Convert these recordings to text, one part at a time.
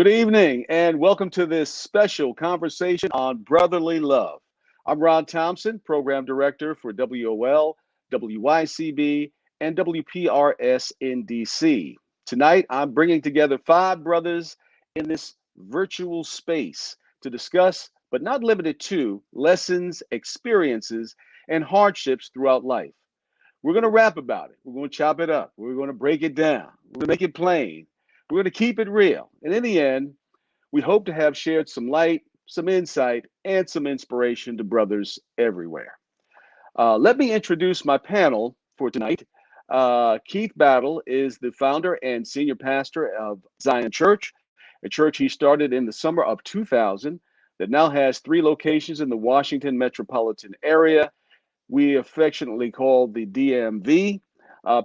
Good evening and welcome to this special conversation on brotherly love. I'm Ron Thompson, Program Director for WOL, WYCB, and WPRS in DC. Tonight, I'm bringing together five brothers in this virtual space to discuss, but not limited to, lessons, experiences, and hardships throughout life. We're going to rap about it. We're going to chop it up. We're going to break it down. We're going to make it plain. We're going to keep it real. And in the end, we hope to have shared some light, some insight, and some inspiration to brothers everywhere. Let me introduce my panel for tonight. Keith Battle is the founder and senior pastor of Zion Church, a church he started in the summer of 2000 that now has 3 locations in the Washington metropolitan area. We affectionately call the DMV.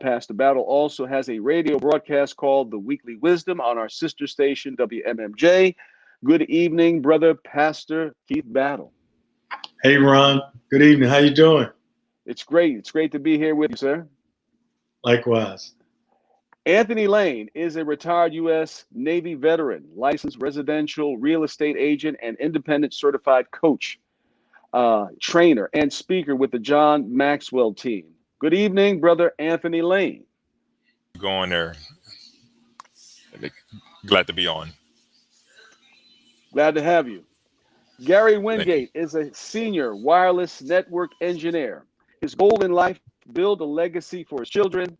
Pastor Battle also has a radio broadcast called The Weekly Wisdom on our sister station, WMMJ. Good evening, brother Pastor Keith Battle. Hey, Ron. Good evening. How you doing? It's great. It's great to be here with you, sir. Likewise. Anthony Lane is a retired U.S. Navy veteran, licensed residential real estate agent, and independent certified coach, trainer, and speaker with the John Maxwell team. Good evening, brother Anthony Lane. Going there. Glad to be on. Glad to have you. Gary Wingate is a senior wireless network engineer. His goal in life, build a legacy for his children,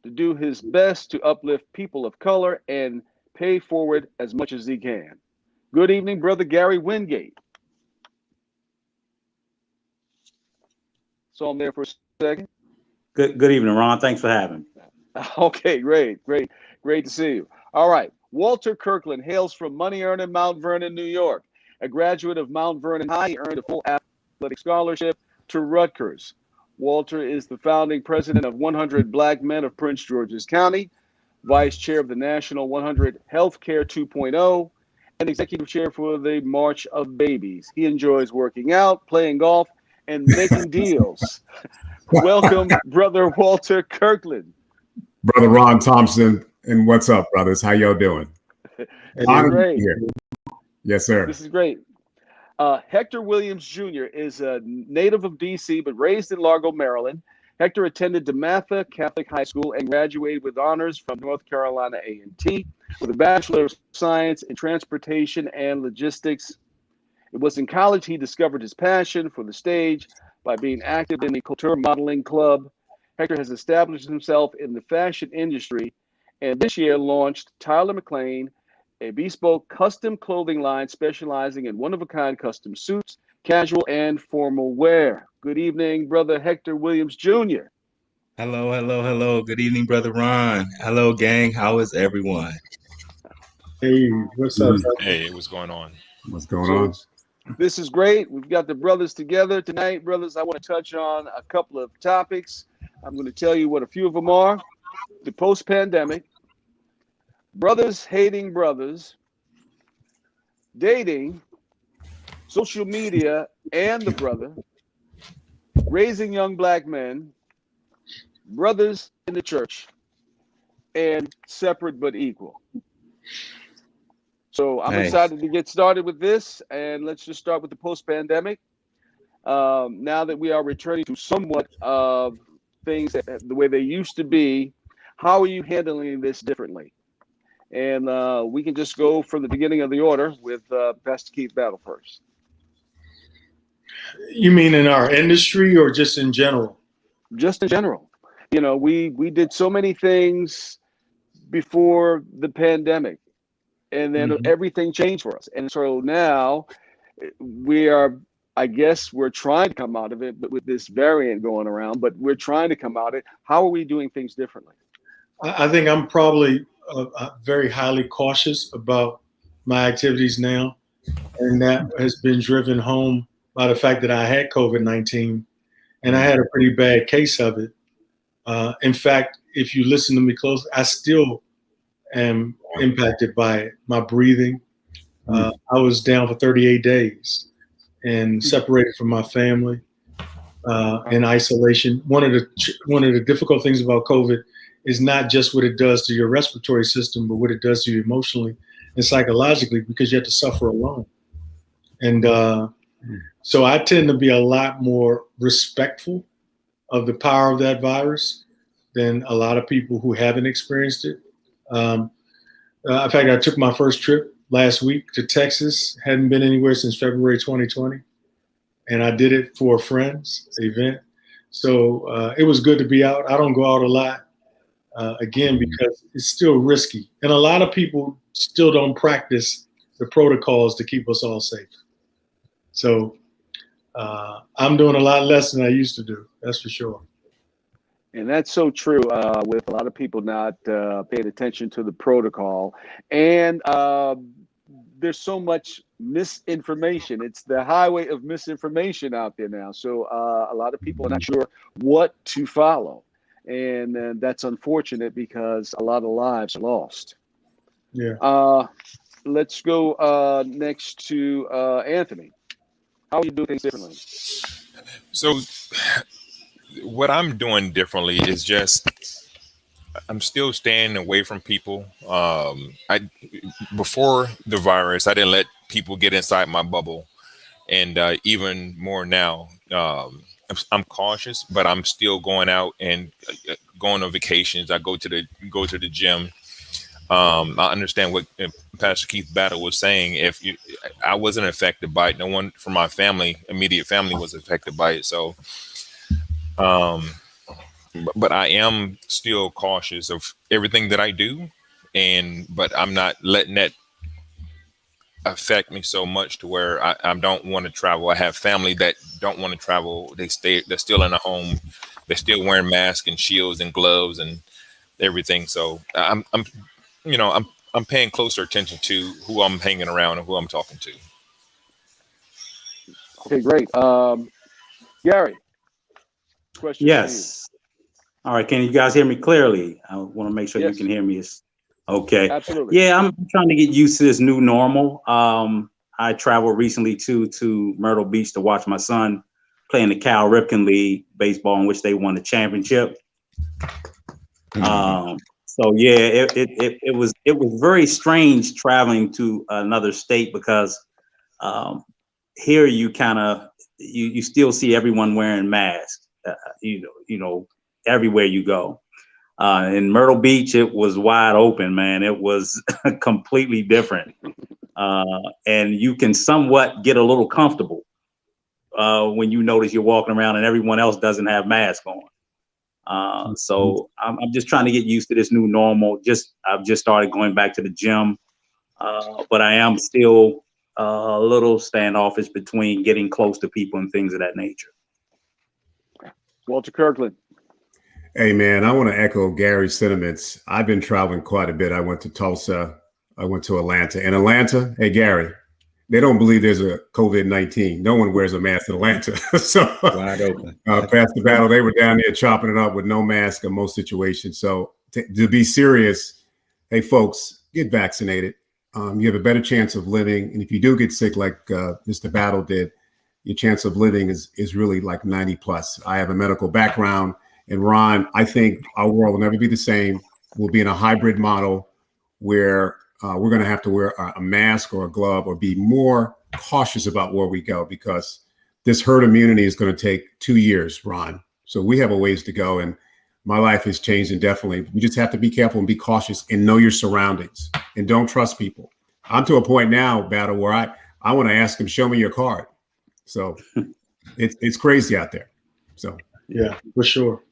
to do his best to uplift people of color and pay forward as much as he can. Good evening, brother Gary Wingate. Saw him there for a second. Good evening, Ron. Thanks for having me. Okay, great to see you. All right, Walter Kirkland hails from money earning Mount Vernon, New York. A graduate of Mount Vernon High, he earned a full athletic scholarship to Rutgers. Walter is the founding president of 100 Black Men of Prince George's County, vice chair of the National 100 Healthcare 2.0, and executive chair for the March of Babies. He enjoys working out, playing golf, and making deals. Welcome, brother Walter Kirkland. Brother Ron Thompson, and what's up, brothers? How y'all doing? Great. Yes, sir. This is great. Hector Williams Jr. is a native of DC, but raised in Largo, Maryland. Hector attended DeMatha Catholic High School and graduated with honors from North Carolina A&T with a Bachelor of Science in Transportation and Logistics. It was in college he discovered his passion for the stage by being active in the Couture Modeling Club. Hector has established himself in the fashion industry and this year launched Tyler McLean, a bespoke custom clothing line specializing in one-of-a-kind custom suits, casual and formal wear. Good evening, brother Hector Williams Jr. Hello. Good evening, brother Ron. Hello, gang. How is everyone? Hey, what's up? Hey, what's going on? What's going on? This is great. We've got the brothers together tonight. Brothers, I want to touch on a couple of topics. I'm going to tell you what a few of them are. The post-pandemic, brothers hating brothers, dating, social media and the brother, raising young Black men, brothers in the church, and separate but equal. So I'm excited to get started with this, and let's just start with the post-pandemic. Now that we are returning to somewhat of things the way they used to be, how are you handling this differently? And we can just go from the beginning of the order with Pastor Keith Battle first. You mean in our industry or just in general? Just in general. You know, we did so many things before the pandemic, and then everything changed for us. And so now we are, I guess we're trying to come out of it, but with this variant going around, but we're trying to come out of it. How are we doing things differently? I think I'm probably very highly cautious about my activities now. And that has been driven home by the fact that I had COVID-19 and I had a pretty bad case of it. In fact, if you listen to me close, I still am impacted by it. My breathing. I was down for 38 days and separated from my family in isolation. One of the difficult things about COVID is not just what it does to your respiratory system, but what it does to you emotionally. and psychologically because you have to suffer alone. And so I tend to be a lot more respectful of the power of that virus than a lot of people who haven't experienced it. In fact, I took my first trip last week to Texas. Hadn't been anywhere since February 2020. And I did it for a friend's event. So it was good to be out. I don't go out a lot, again, because it's still risky. And a lot of people still don't practice the protocols to keep us all safe. So I'm doing a lot less than I used to do. That's for sure. And that's so true with a lot of people not paying attention to the protocol. And there's so much misinformation. It's the highway of misinformation out there now. So a lot of people are not sure what to follow. And that's unfortunate because a lot of lives are lost. Yeah. Let's go next to Anthony. How are you doing things differently? So what I'm doing differently is just I'm still staying away from people. Before the virus, I didn't let people get inside my bubble, and even more now, I'm cautious. But I'm still going out and going on vacations. I go to the gym. I understand what Pastor Keith Battle was saying. I wasn't affected by it. No one from my immediate family was affected by it. So, but I am still cautious of everything that I do, but I'm not letting that affect me so much to where I don't want to travel. I have family that don't want to travel. They're still in the home. They're still wearing masks and shields and gloves and everything. So I'm paying closer attention to who I'm hanging around and who I'm talking to. Okay, great. Gary, question. Yes. All right. Can you guys hear me clearly? I want to make sure Yes. you can hear me. Okay. Absolutely. Yeah, I'm trying to get used to this new normal. I traveled recently to Myrtle Beach to watch my son play in the Cal Ripken League baseball, in which they won the championship. So yeah, it was very strange traveling to another state because here you kind of you still see everyone wearing masks. Everywhere you go. In Myrtle Beach, it was wide open, man. It was completely different. And you can somewhat get a little comfortable when you notice you're walking around and everyone else doesn't have masks on. So I'm just trying to get used to this new normal. I've just started going back to the gym, but I am still a little standoffish between getting close to people and things of that nature. Walter Kirkland. Hey, man, I want to echo Gary's sentiments. I've been traveling quite a bit. I went to Tulsa. I went to Atlanta. In Atlanta, hey, Gary, they don't believe there's a COVID-19. No one wears a mask in Atlanta. So Wide open. past the battle, they were down there chopping it up with no mask in most situations. So to be serious, hey, folks, get vaccinated. You have a better chance of living. And if you do get sick like Mr. Battle did, your chance of living is really like 90 plus. I have a medical background. And Ron, I think our world will never be the same. We'll be in a hybrid model where we're going to have to wear a mask or a glove or be more cautious about where we go because this herd immunity is going to take 2 years, Ron. So we have a ways to go. And my life has changed indefinitely. We just have to be careful and be cautious and know your surroundings and don't trust people. I'm to a point now, Battle, where I want to ask them, show me your card. So it's crazy out there. So Yeah, for sure.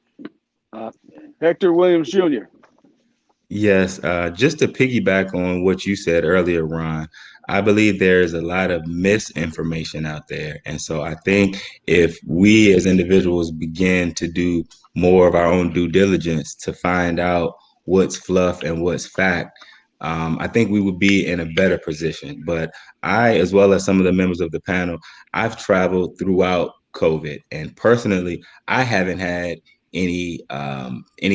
Hector Williams Jr. Yes, just to piggyback on what you said earlier, Ron, I believe there's a lot of misinformation out there. And so I think if we as individuals begin to do more of our own due diligence to find out what's fluff and what's fact, I think we would be in a better position. But I, as well as some of the members of the panel, I've traveled throughout COVID. And personally, I haven't had any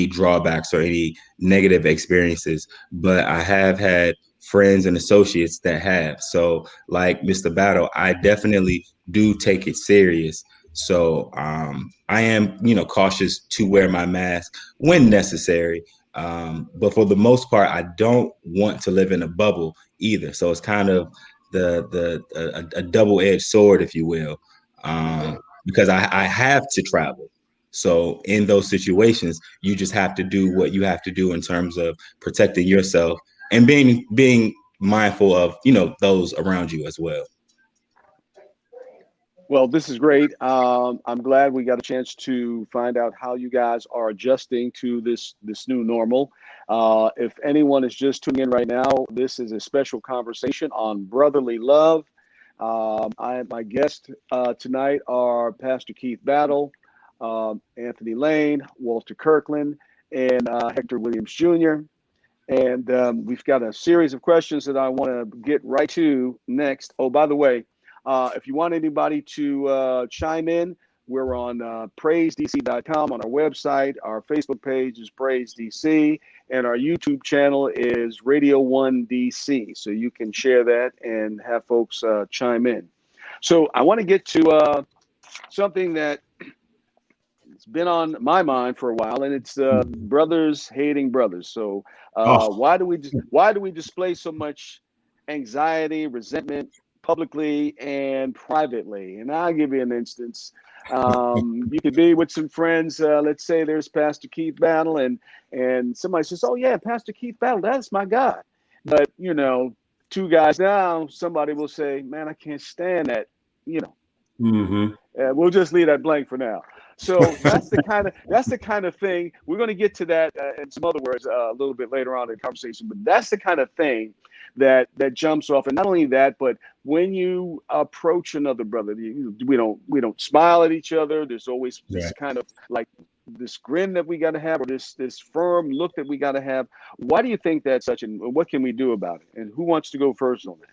drawbacks or any negative experiences, but I have had friends and associates that have. So like Mr. Battle, I definitely do take it serious. So I am, cautious to wear my mask when necessary. But for the most part, I don't want to live in a bubble either. So it's kind of a double-edged sword, if you will, because I have to travel. So in those situations, you just have to do what you have to do in terms of protecting yourself and being mindful of, those around you as well. Well, this is great. I'm glad we got a chance to find out how you guys are adjusting to this new normal. If anyone is just tuning in right now, this is a special conversation on brotherly love. My guests tonight are Pastor Keith Battle, Anthony Lane, Walter Kirkland, and Hector Williams Jr. And we've got a series of questions that I want to get right to next. Oh, by the way, if you want anybody to chime in, we're on praisedc.com on our website. Our Facebook page is Praise DC, and our YouTube channel is Radio 1 DC. So you can share that and have folks chime in. So I want to get to something that it's been on my mind for a while, and it's brothers hating brothers. So why do we display so much anxiety, resentment publicly and privately? And I'll give you an instance. You could be with some friends. Let's say there's Pastor Keith Battle, and somebody says, "Oh yeah, Pastor Keith Battle, that's my guy." But two guys down, somebody will say, "Man, I can't stand that." We'll just leave that blank for now. So that's the kind of thing. We're going to get to that in some other words a little bit later on in the conversation. But that's the kind of thing that jumps off. And not only that, but when you approach another brother, we don't smile at each other. There's always this kind of like this grin that we got to have, or this firm look that we got to have. Why do you think that's such? And what can we do about it? And who wants to go first on that?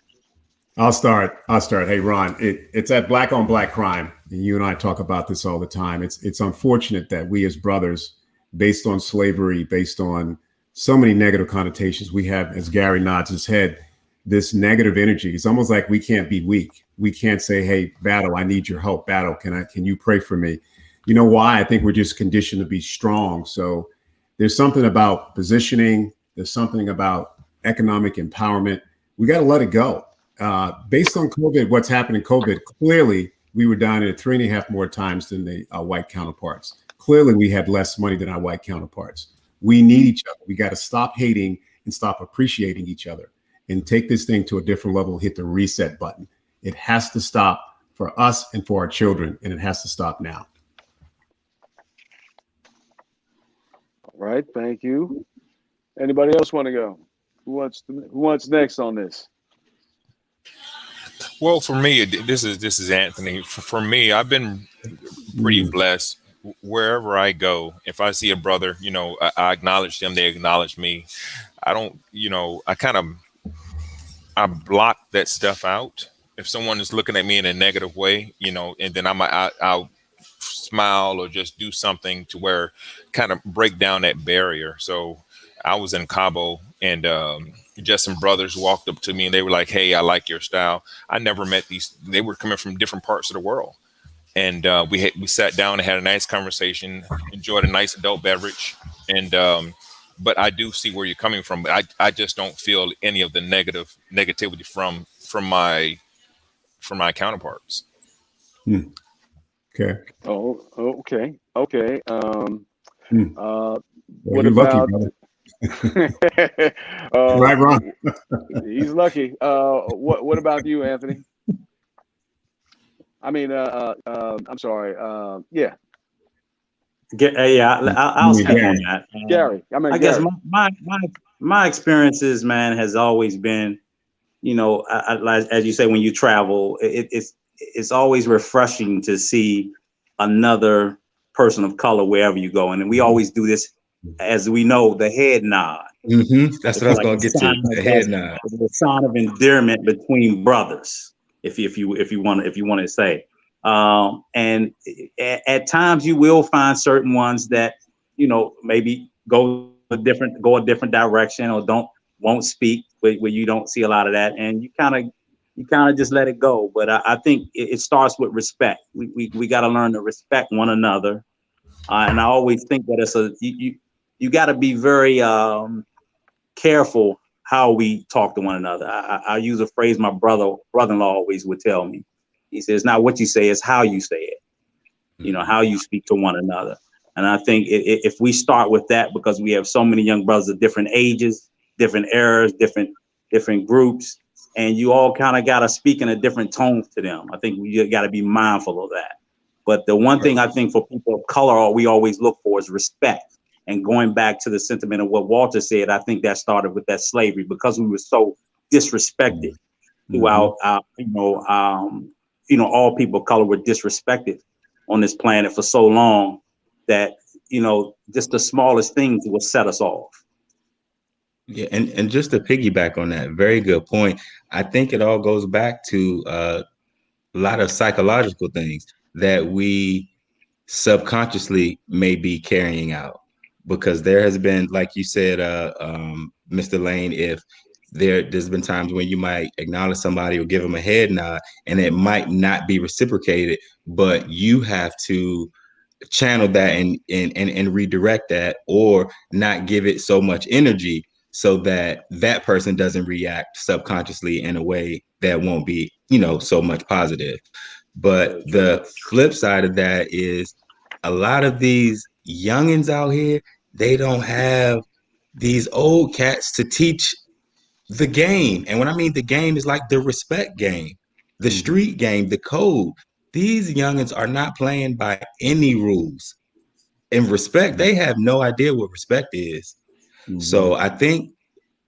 I'll start. Hey, Ron, it's that black on black crime. And you and I talk about this all the time. It's unfortunate that we as brothers, based on slavery, based on so many negative connotations, we have, as Gary nods his head, this negative energy. It's almost like we can't be weak. We can't say, "Hey, Battle, I need your help. Battle, can you pray for me?" You know why? I think we're just conditioned to be strong. So there's something about positioning. There's something about economic empowerment. We got to let it go. Based on COVID, what's happened in COVID, clearly we were down at 3.5 more times than the white counterparts. Clearly we had less money than our white counterparts. We need each other. We got to stop hating and stop appreciating each other and take this thing to a different level, hit the reset button. It has to stop for us and for our children, and it has to stop now. All right, thank you. Anybody else want to go? Who wants next on this? Well, for me, this is Anthony. For me, I've been pretty blessed. Wherever I go, if I see a brother, I acknowledge them, they acknowledge me. I don't, I block that stuff out. If someone is looking at me in a negative way, and then I'll smile or just do something to where kind of break down that barrier. So I was in Cabo, and just some brothers walked up to me and they were like, "Hey, I like your style." I never met these. They were coming from different parts of the world. And we sat down and had a nice conversation, enjoyed a nice adult beverage. And but I do see where you're coming from. But I just don't feel any of the negativity from my counterparts. Okay. Oh, okay. Okay. What about? Lucky, right, Ron. He's lucky. What about you, Anthony? I mean, I'm sorry. Yeah. I'll speak on that. Gary. I guess my experiences, man, has always been, as you say, when you travel, it's always refreshing to see another person of color wherever you go, and we always do this, as we know, the head nod. Mm-hmm. That's what I was going to get to. The head nod. It's a sign of endearment between brothers. If you want to say, and at times you will find certain ones that maybe go a different direction or won't speak where you don't see a lot of that, and you kind of just let it go. But I think it starts with respect. We got to learn to respect one another, and I always think that you got to be very careful how we talk to one another. I use a phrase my brother-in-law always would tell me. He says, "Not what you say, it's how you say it." You know, how you speak to one another. And I think if we start with that, because we have so many young brothers of different ages, different eras, different groups, and you all kind of got to speak in a different tone to them. I think we got to be mindful of that. But the one thing I think for people of color, we always look for is respect. And going back to the sentiment of what Walter said, I think that started with that slavery, because we were so disrespected throughout, all people of color were disrespected on this planet for so long that, just the smallest things will set us off. Yeah, and just to piggyback on that, very good point. I think it all goes back to a lot of psychological things that we subconsciously may be carrying out, because there has been, like you said, Mr. Lane, if there's been times when you might acknowledge somebody or give them a head nod, and it might not be reciprocated, but you have to channel that and redirect that, or not give it so much energy so that that person doesn't react subconsciously in a way that won't be, so much positive. But the flip side of that is a lot of these youngins out here, they don't have these old cats to teach the game. And when I mean the game, is like the respect game, the street game, the code. These youngins are not playing by any rules. In respect, they have no idea what respect is. So I think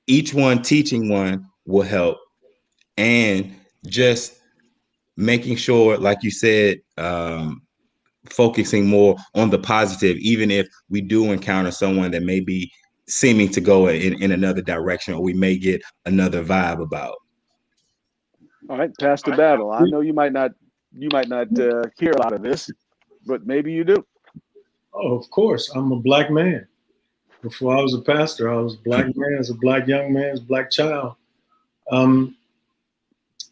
each one teaching one will help, and just making sure, like you said, focusing more on the positive, even if we do encounter someone that may be seeming to go in another direction, or we may get another vibe about. All right, Pastor Battle. I know you might not hear a lot of this, but maybe you do. Oh, of course. I'm a black man. Before I was a pastor, I was a black man, as a black young man, as a black child.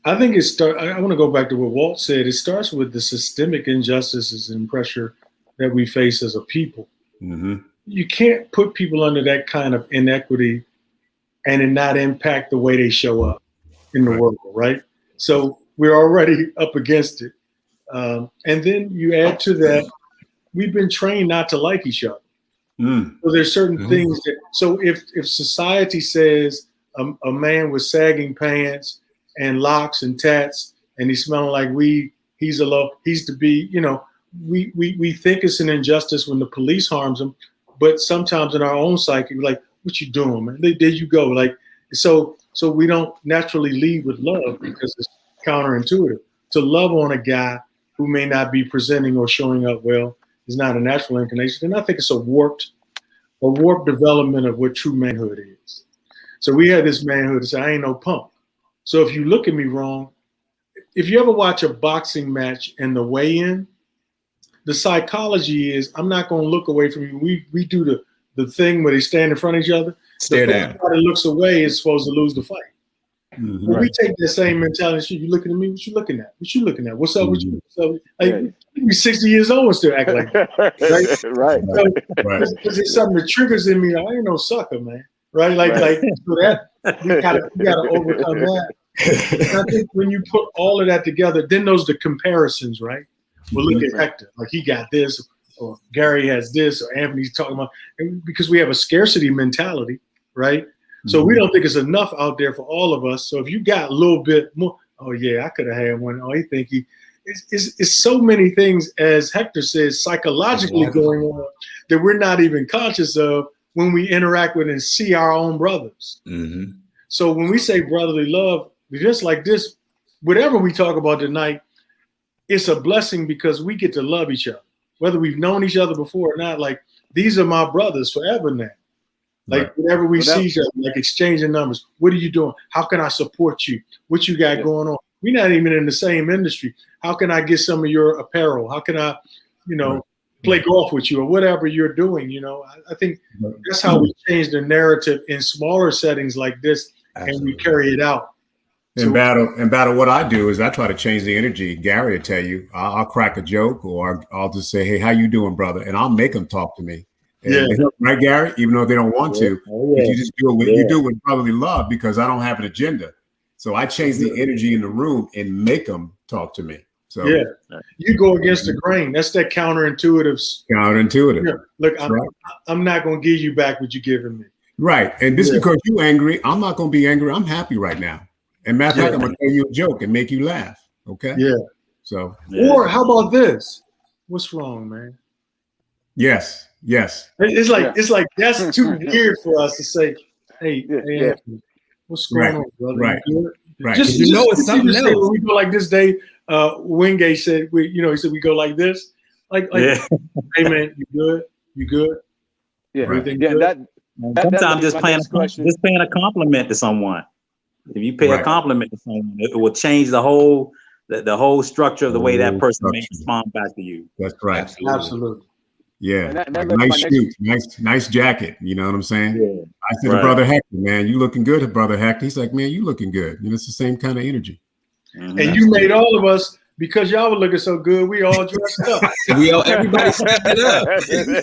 I think I want to go back to what Walt said. It starts with the systemic injustices and pressure that we face as a people. You can't put people under that kind of inequity and it not impact the way they show up in the world, right? So we're already up against it. And then you add to that, we've been trained not to like each other. So there's certain things that, so if society says a man with sagging pants and locks and tats and he's smelling like weed, he's to be, we think it's an injustice when the police harms him, but sometimes in our own psyche, we're like, what you doing, man? There you go. Like, so we don't naturally lead with love, because it's counterintuitive. To love on a guy who may not be presenting or showing up well is not a natural inclination. And I think it's a warped development of what true manhood is. So we had this manhood to say, I ain't no punk. So if you look at me wrong, if you ever watch a boxing match and the weigh-in, the psychology is, I'm not going to look away from you. We do the thing where they stand in front of each other. Stare down. The person that looks away is supposed to lose the fight. When we take that same mentality, you looking at me, what you looking at? What you looking at? What's up with you? So, like, you be 60 years old and still act like that. Right? Right. Because it's something that triggers in me. I ain't no sucker, man. Right? Like so that we gotta overcome that. And I think when you put all of that together, then those the comparisons, right? Well, look at Hector, like he got this, or Gary has this, or Anthony's talking about, because we have a scarcity mentality, right? So we don't think it's enough out there for all of us. So if you got a little bit more, oh yeah, I could have had one. Oh, he think it's so many things, as Hector says, psychologically going on that we're not even conscious of when we interact with and see our own brothers. So when we say brotherly love, just like this, whatever we talk about tonight, it's a blessing, because we get to love each other, whether we've known each other before or not. Like, these are my brothers forever now. Like, whenever we see each other, like exchanging numbers. What are you doing? How can I support you? What you got going on? We're not even in the same industry. How can I get some of your apparel? How can I, play golf with you, or whatever you're doing? I think that's how we change the narrative in smaller settings like this. Absolutely. And we carry it out. In battle, what I do is I try to change the energy. Gary will tell you, I'll crack a joke, or I'll just say, hey, how you doing, brother? And I'll make them talk to me. Right, Gary? Even though they don't want to, but you just do it with you do it with brotherly love, because I don't have an agenda. So I change the energy in the room and make them talk to me. So you go against the grain. That's that counterintuitive. Counterintuitive. Yeah. Look, I'm not going to give you back what you're giving me. Right. And just because you're angry, I'm not going to be angry. I'm happy right now. And matter of fact, I'm going to tell you a joke and make you laugh. Okay. Yeah. So. Or how about this? What's wrong, man? Yes. It's like that's too weird for us to say, hey, Anthony, what's going on, brother? Right. Right. Just it's something else. We go like this day. Wingate said, he said we go like this. Like hey man, you good? Yeah. Everything good? Sometimes just paying a compliment to someone. If you pay a compliment to someone, it will change the whole structure of the way that person may respond back to you. That's right. Absolutely. Yeah. Like nice shoes, nice jacket. You know what I'm saying? Yeah. I said to Brother Hector, man, you looking good, Brother Hector. He's like, man, you looking good. It's the same kind of energy. Mm-hmm. And you made all of us, because y'all were looking so good, we all dressed up. Everybody stepped it up.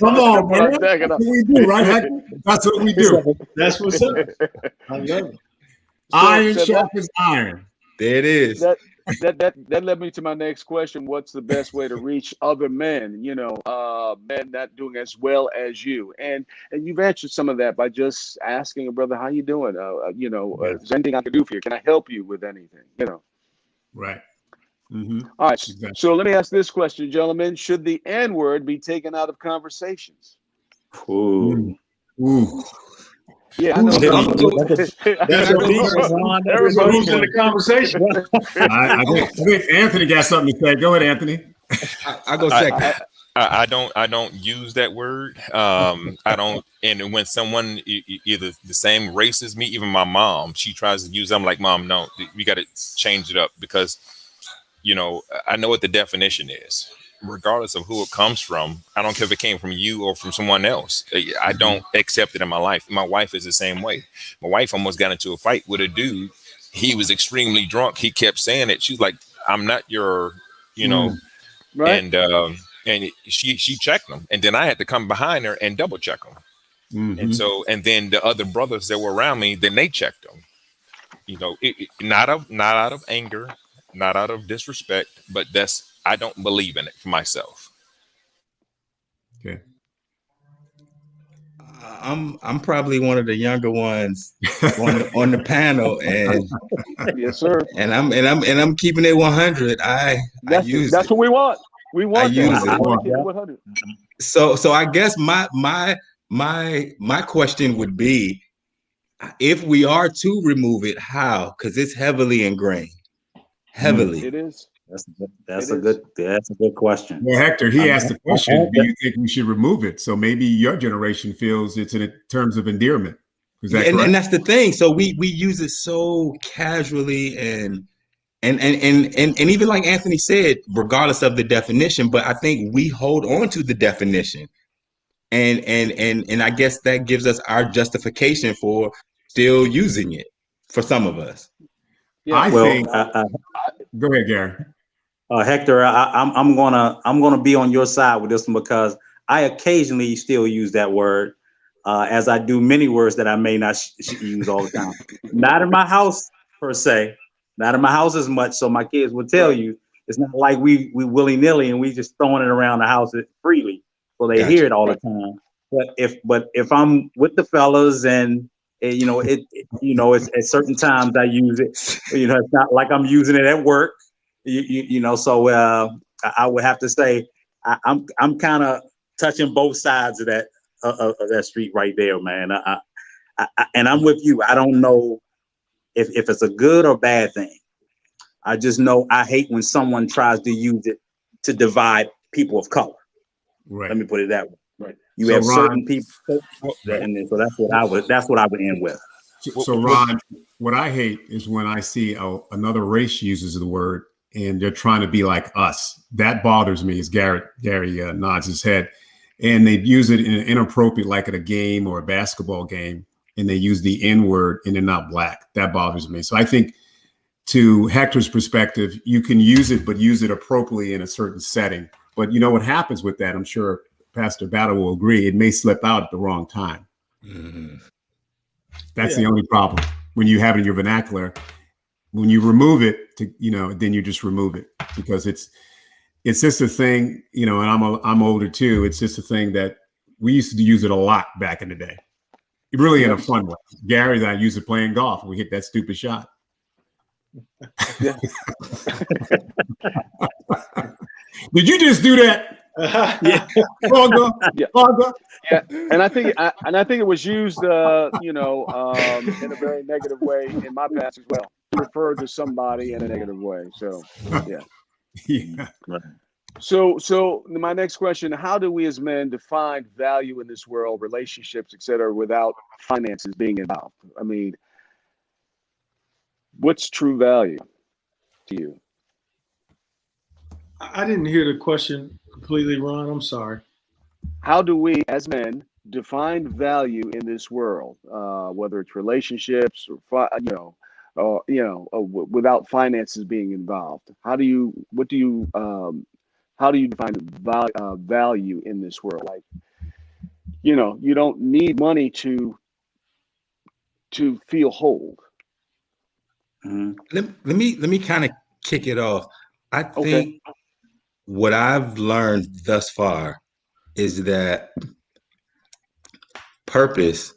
Come on, man. That's what we do, right, Hector? That's what we do. That's what's up. I love it. Iron sharpens iron. There it is. That led me to my next question. What's the best way to reach other men, men not doing as well as you? And you've answered some of that by just asking a brother, how you doing? Is there anything I can do for you? Can I help you with anything? Right. Mm-hmm. All right. Exactly. So let me ask this question, gentlemen. Should the N-word be taken out of conversations? Ooh. Yeah, I know. That's who's in the conversation. I think Anthony got something to say. Go ahead, Anthony. I go second. I don't use that word. I don't. And when someone either the same race as me, even my mom, she tries to use them, like, Mom, no, we got to change it up, because I know what the definition is. Regardless of who it comes from, I don't care if it came from you or from someone else. I don't accept it in my life. My wife is the same way. My wife almost got into a fight with a dude. He was extremely drunk. He kept saying it. She's like, I'm not your, right. And she checked him. And then I had to come behind her and double check him. Mm-hmm. And then the other brothers that were around me, then they checked him. Not out of anger, not out of disrespect, but I don't believe in it for myself. Okay. I'm probably one of the younger ones on the panel, and yes, sir. And I'm keeping it 100. That's what we want. We want I use that. it. We want to keep it 100. So I guess my question would be, if we are to remove it, how? Because it's heavily ingrained. Heavily. It is. That's a good question. Well, Hector, he asked the question, do you think we should remove it? So maybe your generation feels it's in terms of endearment. And that's the thing. So we use it so casually and even like Anthony said, regardless of the definition, but I think we hold on to the definition. And I guess that gives us our justification for still using it for some of us. Yeah, go ahead, Gary. Hector, I'm gonna be on your side with this one, because I occasionally still use that word, as I do many words that I may not use all the time. Not in my house per se, not in my house as much. So my kids will tell you it's not like we willy nilly and we just throwing it around the house freely, so they hear it all the time. But if I'm with the fellas and it's at certain times I use it. It's not like I'm using it at work. So I would have to say I'm kind of touching both sides of that street right there, man. And I'm with you. I don't know if it's a good or bad thing. I just know I hate when someone tries to use it to divide people of color. Right. Let me put it that way. Right. You have certain people, and so that's what I would end with. So Ron, what I hate is when I see another race uses the word and they're trying to be like us. That bothers me. As Gary nods his head, and they use it in an inappropriate, like at a game or a basketball game, and they use the N-word and they're not black. That bothers me. So I think, to Hector's perspective, you can use it, but use it appropriately in a certain setting. But you know what happens with that? I'm sure Pastor Battle will agree, it may slip out at the wrong time. Mm-hmm. That's the only problem. When you have it in your vernacular, when you remove it, then you just remove it, because it's just a thing, and I'm older too. It's just a thing that we used to use it a lot back in the day. Really in a fun way. Gary and I used it playing golf. We hit that stupid shot. Yeah. Did you just do that? Yeah. Yeah, and I think it was used, in a very negative way in my past as well. Referred to somebody in a negative way. So, yeah. Yeah. So my next question: how do we as men define value in this world, relationships, etc., without finances being involved? I mean, what's true value to you? I didn't hear the question completely, Ron. I'm sorry. How do we as men define value in this world, whether it's relationships or without finances being involved? How do you define value in this world? Like, you don't need money to feel whole. Let me kind of kick it off. I think what I've learned thus far is that purpose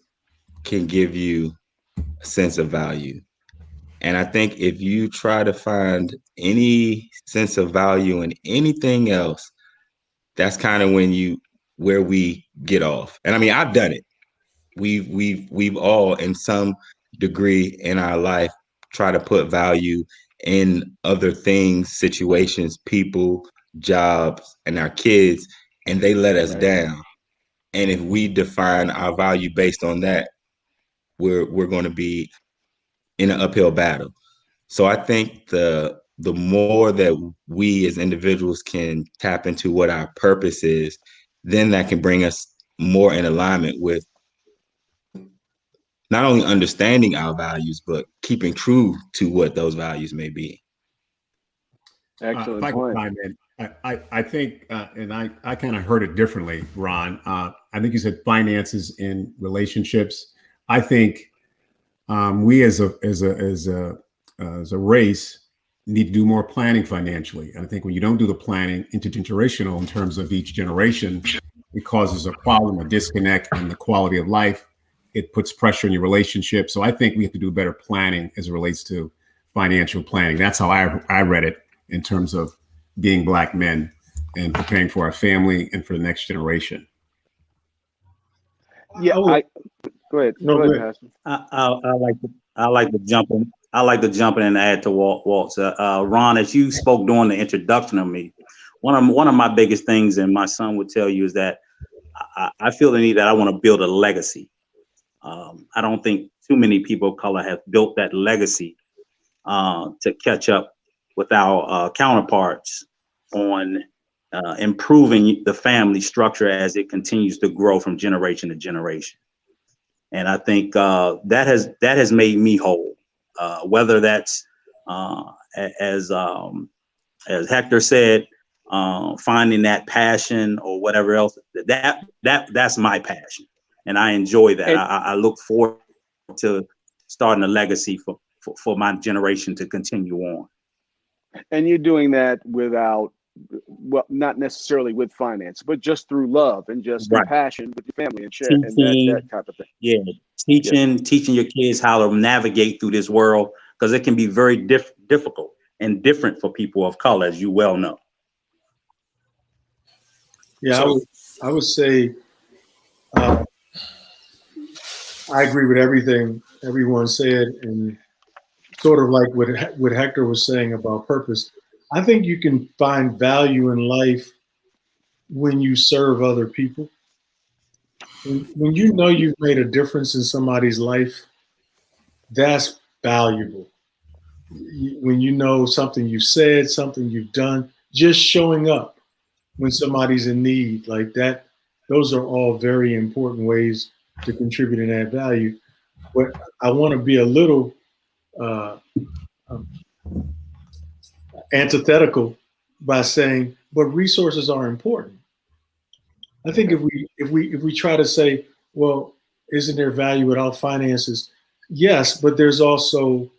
can give you a sense of value. And I think if you try to find any sense of value in anything else, that's kind of where we get off. And I mean, I've done it. We've all, in some degree in our life, try to put value in other things, situations, people, jobs, and our kids, and they let us down. And if we define our value based on that, we're going to be in an uphill battle. So I think the more that we as individuals can tap into what our purpose is, then that can bring us more in alignment with not only understanding our values, but keeping true to what those values may be. Excellent if I point. can chime in, I think, and I kind of heard it differently, Ron. I think you said finances in relationships. I think we as a race need to do more planning financially. And I think when you don't do the planning intergenerational in terms of each generation, it causes a problem, a disconnect in the quality of life. It puts pressure on your relationship. So I think we have to do better planning as it relates to financial planning. That's how I read it in terms of being Black men and preparing for our family and for the next generation. Yeah, go ahead. Go ahead, Pastor. I like to jump in. I like to jump in and add to Walt's. Ron, as you spoke during the introduction of me, one of my biggest things, and my son would tell you, is that I feel the need that I want to build a legacy. I don't think too many people of color have built that legacy to catch up with our counterparts on improving the family structure as it continues to grow from generation to generation. And I think that has made me whole. Whether that's as Hector said, finding that passion or whatever else, that's my passion, and I enjoy that. I look forward to starting a legacy for my generation to continue on. And you're doing that without, well, not necessarily with finance, but just through love and just compassion with your family and share and that type of thing. Yeah, teaching your kids how to navigate through this world, because it can be very difficult and different for people of color, as you well know. Yeah, I would say I agree with everything everyone said, and sort of like what Hector was saying about purpose. I think you can find value in life when you serve other people. When you know you've made a difference in somebody's life, that's valuable. When you know something you've said, something you've done, just showing up when somebody's in need like that, those are all very important ways to contribute and add value. But I want to be a little antithetical by saying, but resources are important. I think if we try to say, well, isn't there value without finances? Yes, but there's also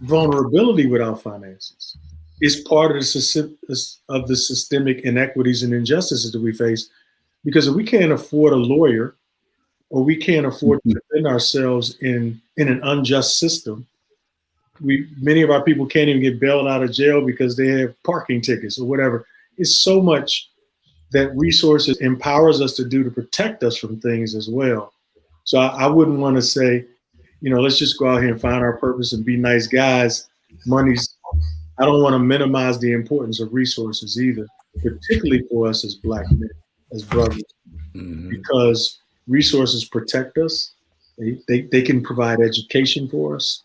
vulnerability without finances. It's part of the systemic inequities and injustices that we face. Because if we can't afford a lawyer, or we can't afford to defend ourselves in an unjust system, many of our people can't even get bailed out of jail because they have parking tickets or whatever. It's so much that resources empowers us to do to protect us from things as well. So I wouldn't want to say, let's just go out here and find our purpose and be nice guys. I don't want to minimize the importance of resources either, particularly for us as Black men, as brothers, because resources protect us. They can provide education for us.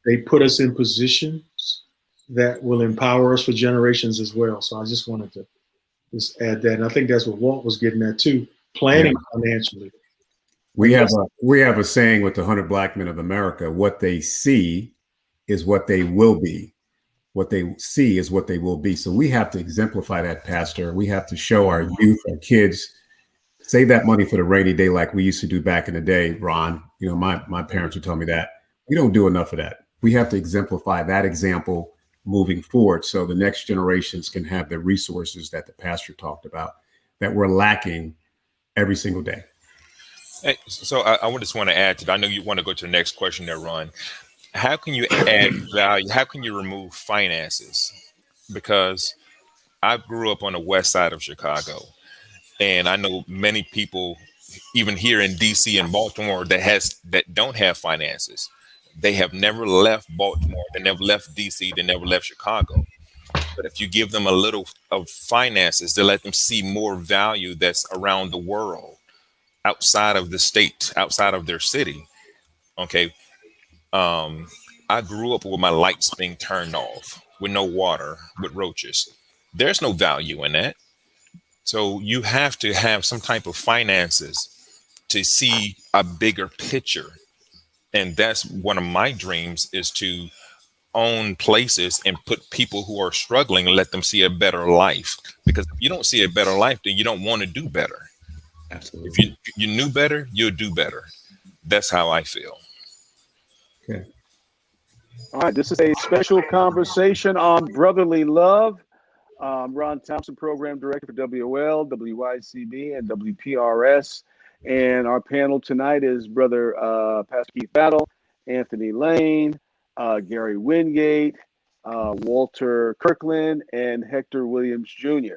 They put us in positions that will empower us for generations as well. So I just wanted to just add that. And I think that's what Walt was getting at too, planning financially. We have a saying with the 100 Black Men of America: what they see is what they will be. What they see is what they will be. So we have to exemplify that, Pastor. We have to show our youth, our kids, save that money for the rainy day like we used to do back in the day, Ron. My parents would tell me that. We don't do enough of that. We have to exemplify that example moving forward so the next generations can have the resources that the pastor talked about that we're lacking every single day. Hey, so I just want to add to that. I know you want to go to the next question there, Ron. How can you add value? How can you remove finances? Because I grew up on the west side of Chicago, and I know many people, even here in DC and Baltimore, that don't have finances. They have never left Baltimore. They never left DC. They never left Chicago. But if you give them a little of finances, they let them see more value that's around the world, outside of the state, outside of their city. Okay. I grew up with my lights being turned off, with no water, with roaches. There's no value in that. So you have to have some type of finances to see a bigger picture. And that's one of my dreams, is to own places and put people who are struggling and let them see a better life. Because if you don't see a better life, then you don't want to do better. Absolutely. If you knew better, you'll do better. That's how I feel. Okay. All right, this is a special conversation on brotherly love. Ron Thompson, Program Director for WOL, WYCB, and WPRS. And our panel tonight is Brother Pastor Keith Battle, Anthony Lane, Gary Wingate, Walter Kirkland, and Hector Williams Jr.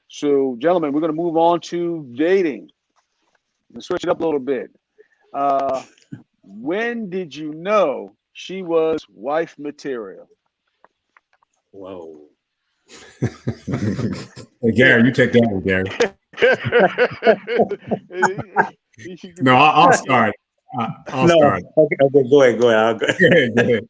So, gentlemen, we're going to move on to dating. Let's switch it up a little bit. When did you know she was wife material? Whoa. Hey, Gary, you take that one, Gary. No, I'll start. I'll start. Okay, go ahead. Go ahead.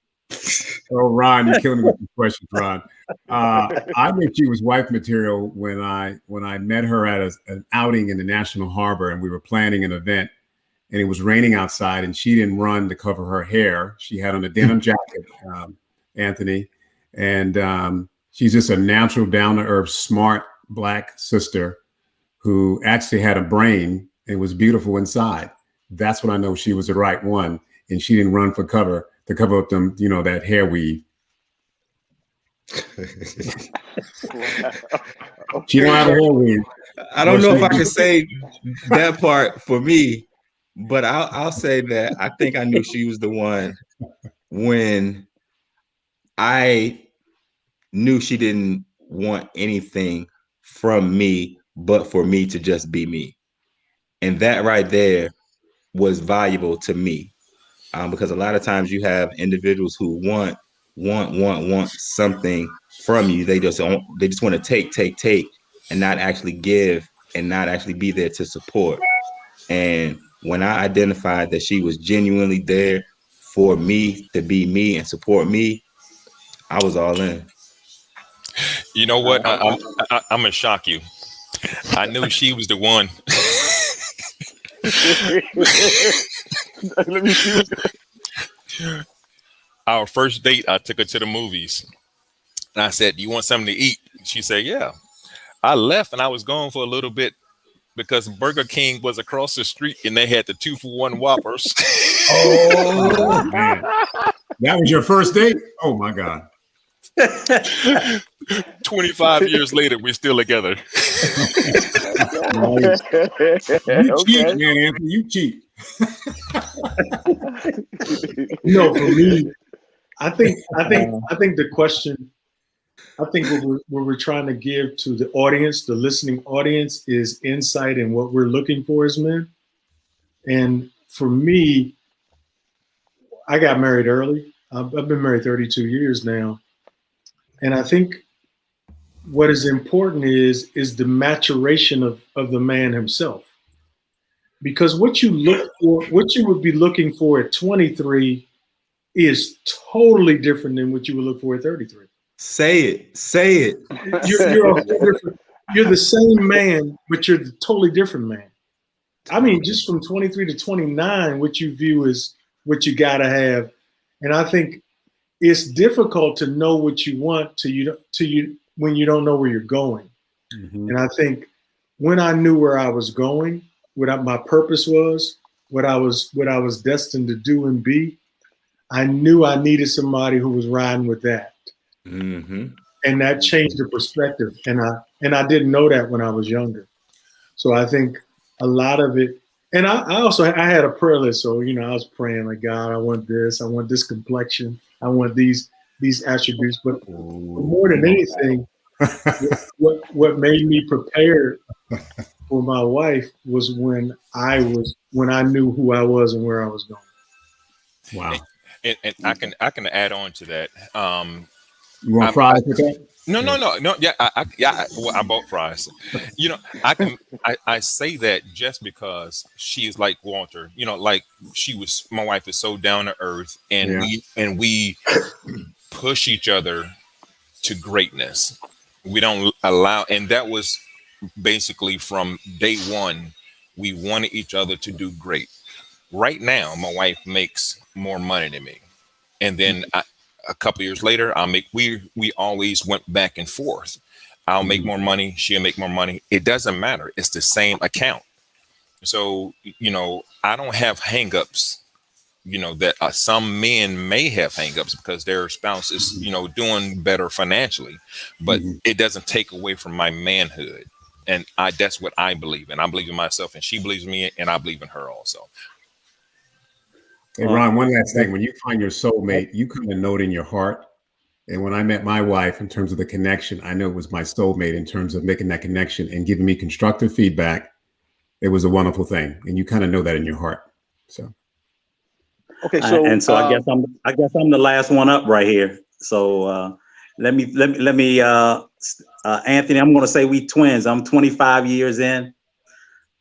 Oh, Ron, you're killing me with the questions, Ron. I knew she was wife material when I met her at an outing in the National Harbor, and we were planning an event, and it was raining outside, and she didn't run to cover her hair. She had on a denim jacket, Anthony, and she's just a natural, down-to-earth, smart Black sister who actually had a brain and was beautiful inside. That's when I know she was the right one, and she didn't run to cover up them, that hair weave. She don't have a hair weave. I don't know if I can say that part for me, but I'll say that I think I knew she was the one when I knew she didn't want anything from me but for me to just be me. And that right there was valuable to me. Because a lot of times you have individuals who want something from you. They just want to take, and not actually give, and not actually be there to support. And when I identified that she was genuinely there for me, to be me and support me, I was all in. You know what? I'm gonna shock you. I knew she was the one. Let me see. Our first date, I took her to the movies. And I said, "Do you want something to eat?" She said, "Yeah." I left and I was gone for a little bit. because Burger King was across the street and they had the 2-for-1 Whoppers. Oh man, that was your first date? Oh my God. 25 years later, we're still together. You cheat, man, Anthony. You cheat. For me, I think the question, I think what we're trying to give to the audience, the listening audience, is insight in what we're looking for as men. And for me, I got married early. I've been married 32 years now. And I think what is important is the maturation of the man himself. Because what you look for, what you would be looking for at 23 is totally different than what you would look for at 33. Say it. You're the same man, but you're the totally different man. I mean, just from 23 to 29, what you view is what you got to have. And I think it's difficult to know what you want when you don't know where you're going. Mm-hmm. And I think when I knew where I was going, what my purpose was, what I was destined to do and be, I knew I needed somebody who was riding with that. Mm-hmm. And that changed the perspective. And I didn't know that when I was younger. So I think a lot of it, and I also had a prayer list. So, I was praying like, God, I want this complexion. I want these attributes. But more than anything, what made me prepared for my wife was when I knew who I was and where I was going. Wow. And I can add on to that. You want fries with that? No. Yeah, I bought fries. I say that just because she is like Walter. Like my wife is so down to earth, and we push each other to greatness. We don't allow, and that was basically from day one. We wanted each other to do great. Right now, my wife makes more money than me, and then a couple years later, we always went back and forth. I'll make more money. She'll make more money. It doesn't matter. It's the same account. So, I don't have hangups, that some men may have hangups because their spouse is, doing better financially, but it doesn't take away from my manhood. And that's what I believe in. I believe in myself, and she believes in me, and I believe in her also. Hey, Ron, one last thing. When you find your soulmate, you kind of know it in your heart. And when I met my wife, in terms of the connection, I know it was my soulmate in terms of making that connection and giving me constructive feedback. It was a wonderful thing. And you kind of know that in your heart. So. Okay. So, I guess I'm the last one up right here. So let me, Anthony, I'm going to say we twins. I'm 25 years in.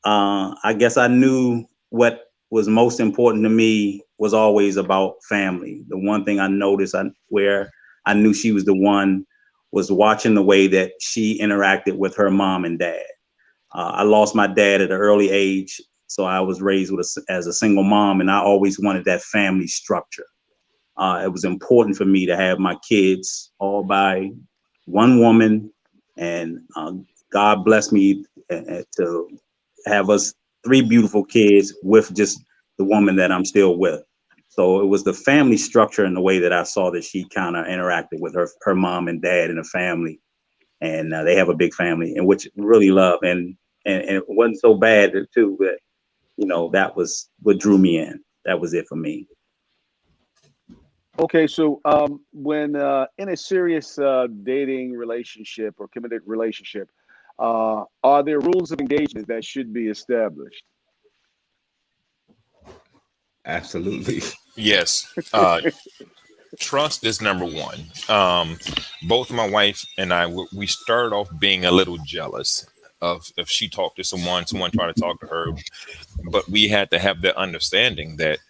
I guess I knew what was most important to me was always about family. The one thing I noticed where I knew she was the one was watching the way that she interacted with her mom and dad. I lost my dad at an early age, so I was raised as a single mom, and I always wanted that family structure. It was important for me to have my kids all by one woman, and God blessed me to have us 3 beautiful kids with just the woman that I'm still with. So it was the family structure and the way that I saw that she kind of interacted with her mom and dad and the family. And they have a big family, and which really love. And it wasn't so bad too, but that was what drew me in. That was it for me. Okay, so when in a serious dating relationship or committed relationship, are there rules of engagement that should be established? Absolutely. Yes. Trust is number one. Both my wife and I, we started off being a little jealous of if she talked to someone tried to talk to her, but we had to have that understanding that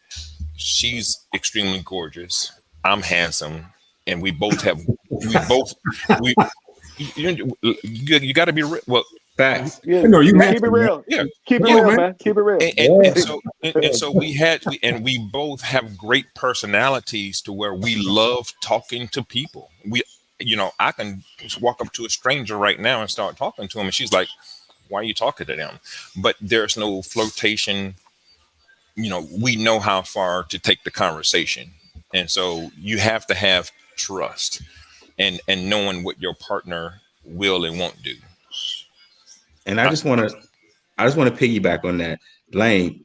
she's extremely gorgeous, I'm handsome, and you got to be well. Facts. Yeah, no, you keep it real. Yeah, keep it real, man. Keep it real. And so we both have great personalities to where we love talking to people. I can just walk up to a stranger right now and start talking to him, and she's like, Why are you talking to them? But there's no flirtation. We know how far to take the conversation. And so you have to have trust and knowing what your partner will and won't do. And I just want to piggyback on that. Lane,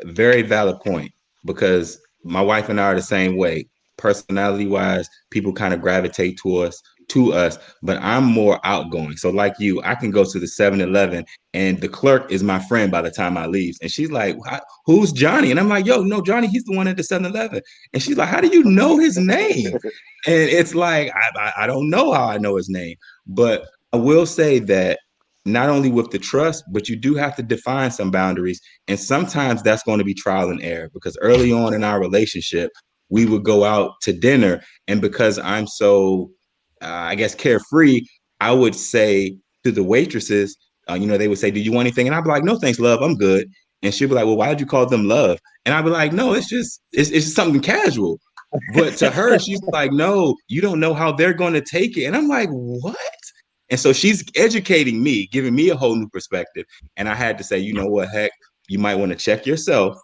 very valid point, because my wife and I are the same way. Personality wise, people kind of gravitate to us, but I'm more outgoing. So like you, I can go to the 7-Eleven and the clerk is my friend by the time I leave. And she's like, who's Johnny? And I'm like, yo, no, Johnny, he's the one at the 7-Eleven. And she's like, how do you know his name? And it's like, I don't know how I know his name. But I will say that not only with the trust, but you do have to define some boundaries. And sometimes that's going to be trial and error, because early on in our relationship, we would go out to dinner. And because I'm so, I guess, carefree, I would say to the waitresses, they would say, do you want anything? And I'd be like, no, thanks, love, I'm good. And she'd be like, well, why did you call them love? And I'd be like, no, it's just something casual. But to her, she's like, no, you don't know how they're going to take it. And I'm like, what? And so she's educating me, giving me a whole new perspective. And I had to say, you know what, heck, you might want to check yourself.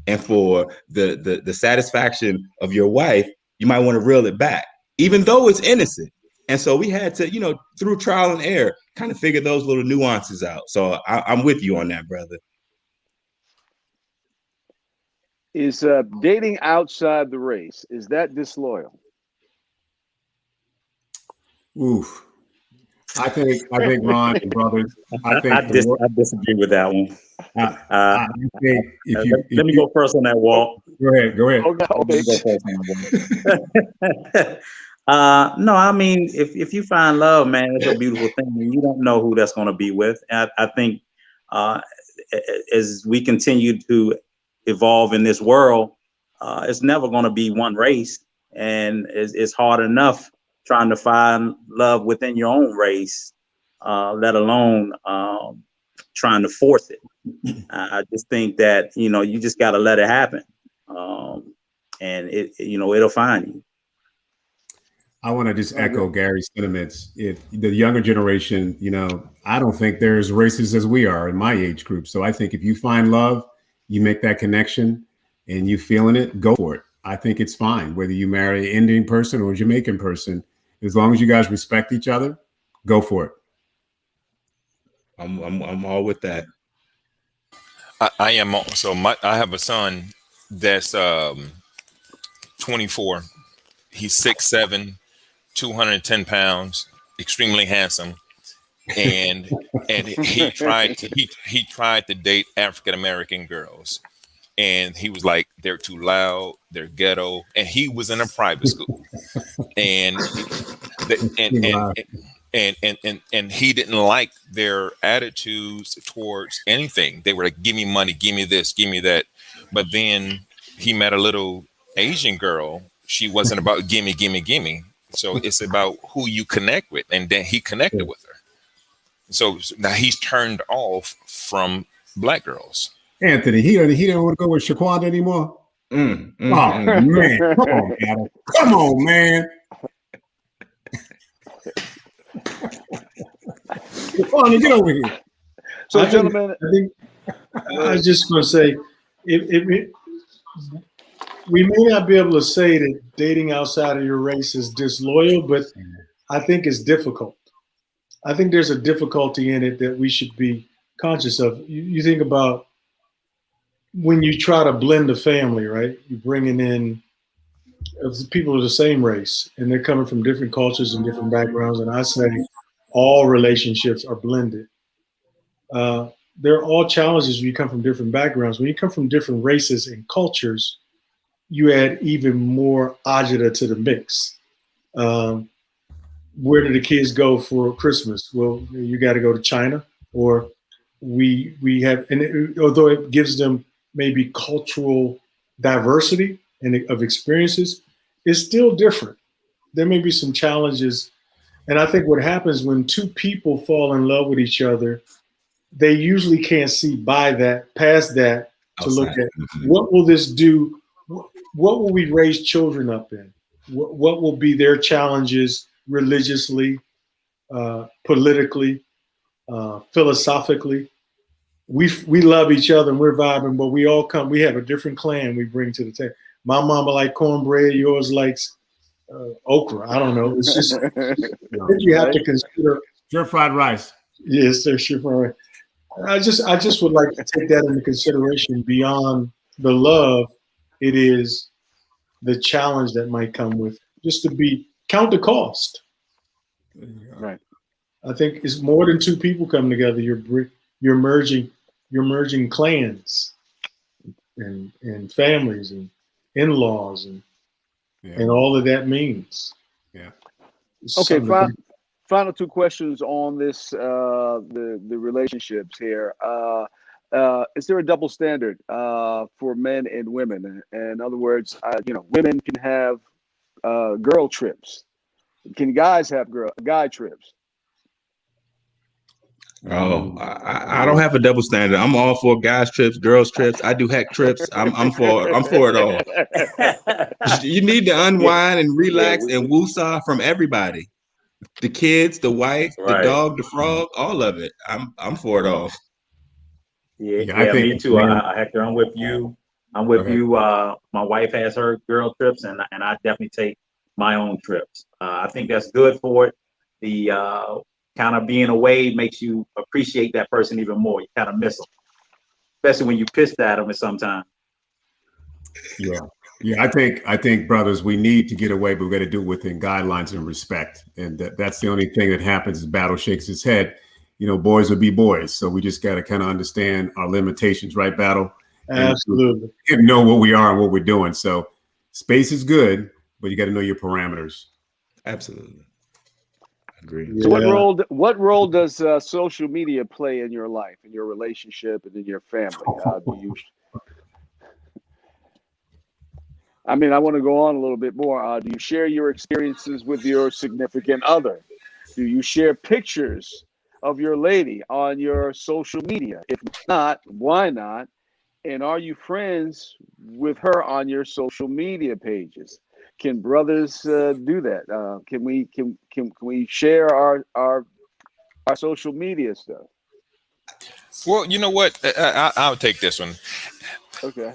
And for the satisfaction of your wife, you might want to reel it back, even though it's innocent. And so we had to, through trial and error, kind of figure those little nuances out. So I'm with you on that, brother. Is dating outside the race, is that disloyal? Oof. I think Ron and brothers. I disagree with that one. I think let me go first on that, Walt. Go ahead. Okay. No, I mean, if you find love, man, it's a beautiful thing, and you don't know who that's going to be with. And I think as we continue to evolve in this world, it's never going to be one race, and it's hard enough trying to find love within your own race, let alone trying to force it. I just think that, you just got to let it happen. And it'll find you. I want to just echo Gary's sentiments. If the younger generation, I don't think they're as racist as we are in my age group. So I think if you find love, you make that connection and you feeling it, go for it. I think it's fine whether you marry an Indian person or a Jamaican person. As long as you guys respect each other, go for it. I'm all with that. I am also. I have a son that's 24. He's 6'7", 210 pounds, extremely handsome, and he tried to date African American girls. And he was like, they're too loud, they're ghetto. And he was in a private school. And he didn't like their attitudes towards anything. They were like, give me money, give me this, give me that. But then he met a little Asian girl. She wasn't about gimme, gimme, gimme. So it's about who you connect with. And then he connected with her. So now he's turned off from black girls. Anthony, he don't want to go with Shaquanda anymore. Man, come on, Adam. Come on, man. Shaquanda, get over here. So, gentlemen, I was just going to say, we may not be able to say that dating outside of your race is disloyal, but I think it's difficult. I think there's a difficulty in it that we should be conscious of. You think about when you try to blend a family, right? You're bringing in people of the same race, and they're coming from different cultures and different backgrounds. And I say all relationships are blended. There are all challenges when you come from different backgrounds. When you come from different races and cultures, you add even more agita to the mix. Where do the kids go for Christmas? Well, you got to go to China, or we have, although it gives them maybe cultural diversity and of experiences, it's still different. There may be some challenges. And I think what happens when two people fall in love with each other, they usually can't see past that to look at what will this do? What will we raise children up in? What will be their challenges religiously, politically? philosophically. We love each other and we're vibing, but we all come. We have a different clan we bring to the table. My mama like cornbread, yours likes okra. I don't know. It's just you have to consider. Stir fried rice. Yes, sir, sure. Right. I just would like to take that into consideration. Beyond the love, it is the challenge that might come with just to count the cost. Right. I think it's more than two people come together. You're merging clans and families and in-laws and all of that means. Yeah. Okay. Final two questions on this the relationships here. Is there a double standard for men and women? In other words, women can have girl trips. Can guys have guy trips? Oh, I don't have a double standard. I'm all for guys trips, girls trips. I do heck trips. I'm for it all. You need to unwind and relax and woosah from everybody. The kids, the wife, the dog, the frog, all of it. I'm for it all. Yeah, I think, me too. Hector, I'm with you. I'm with you. My wife has her girl trips, and I definitely take my own trips. I think that's good for it. The kind of being away makes you appreciate that person even more. You kind of miss them, especially when you pissed at them sometimes. Yeah. I think, brothers, we need to get away, but we got to do it within guidelines and respect. And that's the only thing that happens. As Battle shakes his head. Boys will be boys, so we just got to kind of understand our limitations, right, Battle? Absolutely. And know what we are and what we're doing. So space is good, but you got to know your parameters. Absolutely. Agree. So what role does social media play in your life, in your relationship, and in your family? I want to go on a little bit more. Do you share your experiences with your significant other? Do you share pictures of your lady on your social media? If not, why not? And are you friends with her on your social media pages? Can brothers do that? Can we share our social media stuff? Well, you know what? I'll take this one. Okay.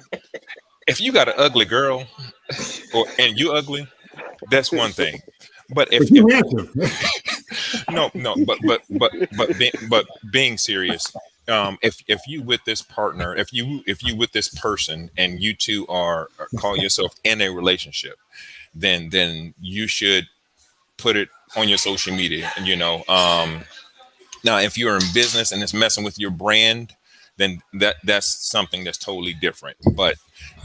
If you got an ugly girl, and you ugly, that's one thing. But if being serious, if you with this partner, if you with this person, and you two call yourself in a relationship, then you should put it on your social media. Now if you're in business and it's messing with your brand, then that's something that's totally different. But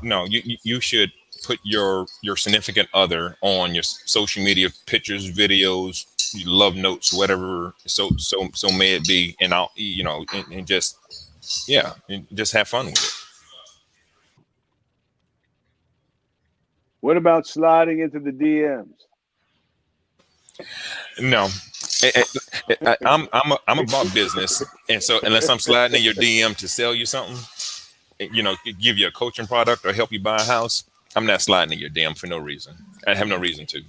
no, you should put your significant other on your social media, pictures, videos, love notes, whatever. So may it be, and I'll and just have fun with it. What about sliding into the DMs? No, I'm about business, and so unless I'm sliding in your DM to sell you something, give you a coaching product or help you buy a house, I'm not sliding in your DM for no reason. I have no reason to.